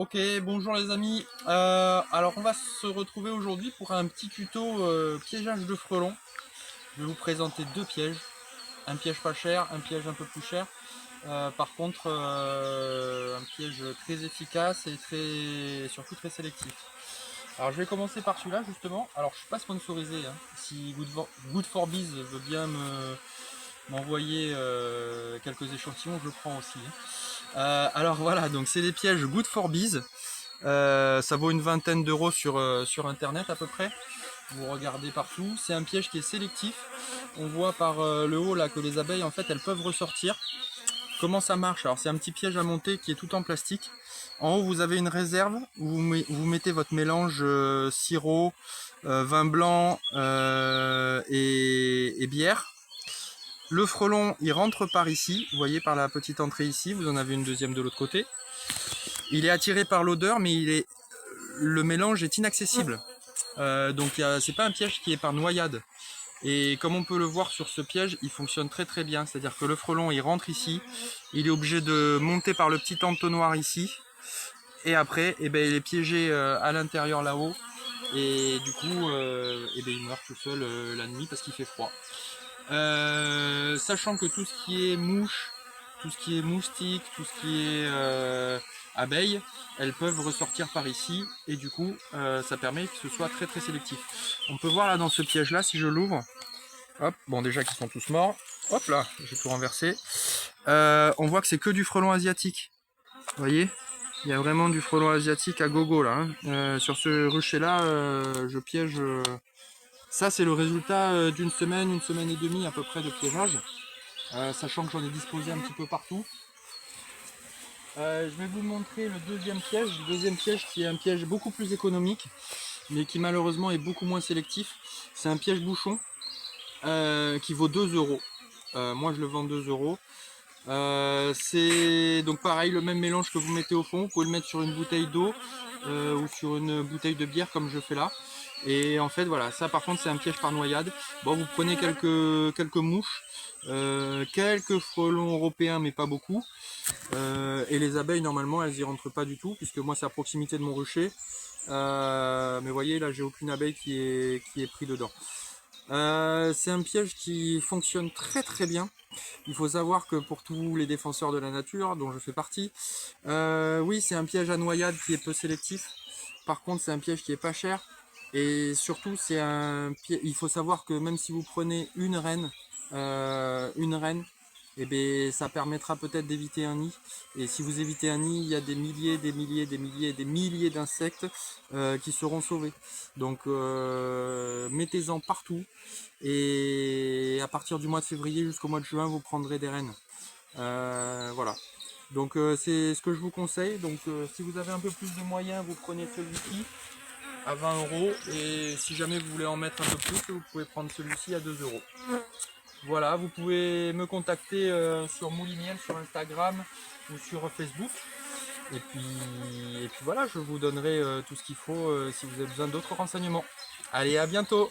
Ok, bonjour les amis. Alors on va se retrouver aujourd'hui pour un petit tuto piégeage de frelons. Je vais vous présenter deux pièges. Un piège pas cher, un piège un peu plus cher. Par contre, un piège très efficace et surtout très sélectif. Alors je vais commencer par celui-là justement. Alors je suis pas sponsorisé, hein. Si Good4Biz veut bien m'envoyer quelques échantillons, je prends aussi, hein. Alors voilà, donc c'est des pièges Good4Biz. Ça vaut une vingtaine d'euros sur internet à peu près. Vous regardez partout. C'est un piège qui est sélectif. On voit par le haut là que les abeilles en fait elles peuvent ressortir. Comment ça marche? Alors c'est un petit piège à monter qui est tout en plastique. En haut vous avez une réserve où vous mettez votre mélange sirop, vin blanc et bière. Le frelon il rentre par ici, vous voyez par la petite entrée ici, vous en avez une deuxième de l'autre côté. Il est attiré par l'odeur mais le mélange est inaccessible. Donc c'est pas un piège qui est par noyade. Et comme on peut le voir sur ce piège, il fonctionne très très bien. C'est-à-dire que le frelon il rentre ici, il est obligé de monter par le petit entonnoir ici, et après il est piégé à l'intérieur là-haut, et du coup il meurt tout seul la nuit parce qu'il fait froid. Sachant que tout ce qui est mouche, tout ce qui est moustique, tout ce qui est abeilles, elles peuvent ressortir par ici et du coup ça permet que ce soit très très sélectif. On peut voir là dans ce piège là, si je l'ouvre, hop, bon déjà qu'ils sont tous morts, hop là, j'ai tout renversé. On voit que c'est que du frelon asiatique, vous voyez, il y a vraiment du frelon asiatique à gogo là, hein. Sur ce rucher là, je piège... ça c'est le résultat d'une semaine, une semaine et demie à peu près de piégeage. Sachant que j'en ai disposé un petit peu partout. Je vais vous montrer le deuxième piège qui est un piège beaucoup plus économique, mais qui malheureusement est beaucoup moins sélectif. C'est un piège bouchon qui vaut 2 euros. Moi je le vends 2 euros. C'est donc pareil, le même mélange que vous mettez au fond, vous pouvez le mettre sur une bouteille d'eau ou sur une bouteille de bière comme je fais là. Et en fait voilà, ça par contre c'est un piège par noyade. Bon, vous prenez quelques mouches, quelques frelons européens mais pas beaucoup. Et les abeilles normalement elles y rentrent pas du tout puisque moi c'est à proximité de mon rucher. Mais vous voyez là j'ai aucune abeille qui est pris dedans. C'est un piège qui fonctionne très très bien. Il faut savoir que pour tous les défenseurs de la nature, dont je fais partie, oui c'est un piège à noyade qui est peu sélectif. Par contre c'est un piège qui est pas cher. Et surtout c'est un piège, il faut savoir que même si vous prenez une reine, et bien, ça permettra peut-être d'éviter un nid. Et si vous évitez un nid, il y a des milliers, des milliers, des milliers, des milliers d'insectes qui seront sauvés. Donc mettez-en partout. Et à partir du mois de février jusqu'au mois de juin, vous prendrez des reines. Voilà. Donc c'est ce que je vous conseille. Donc si vous avez un peu plus de moyens, vous prenez celui-ci à 20 euros. Et si jamais vous voulez en mettre un peu plus, vous pouvez prendre celui-ci à 2 euros. Voilà, vous pouvez me contacter sur Moulimiel, sur Instagram ou sur Facebook. Et puis voilà, je vous donnerai tout ce qu'il faut si vous avez besoin d'autres renseignements. Allez, à bientôt!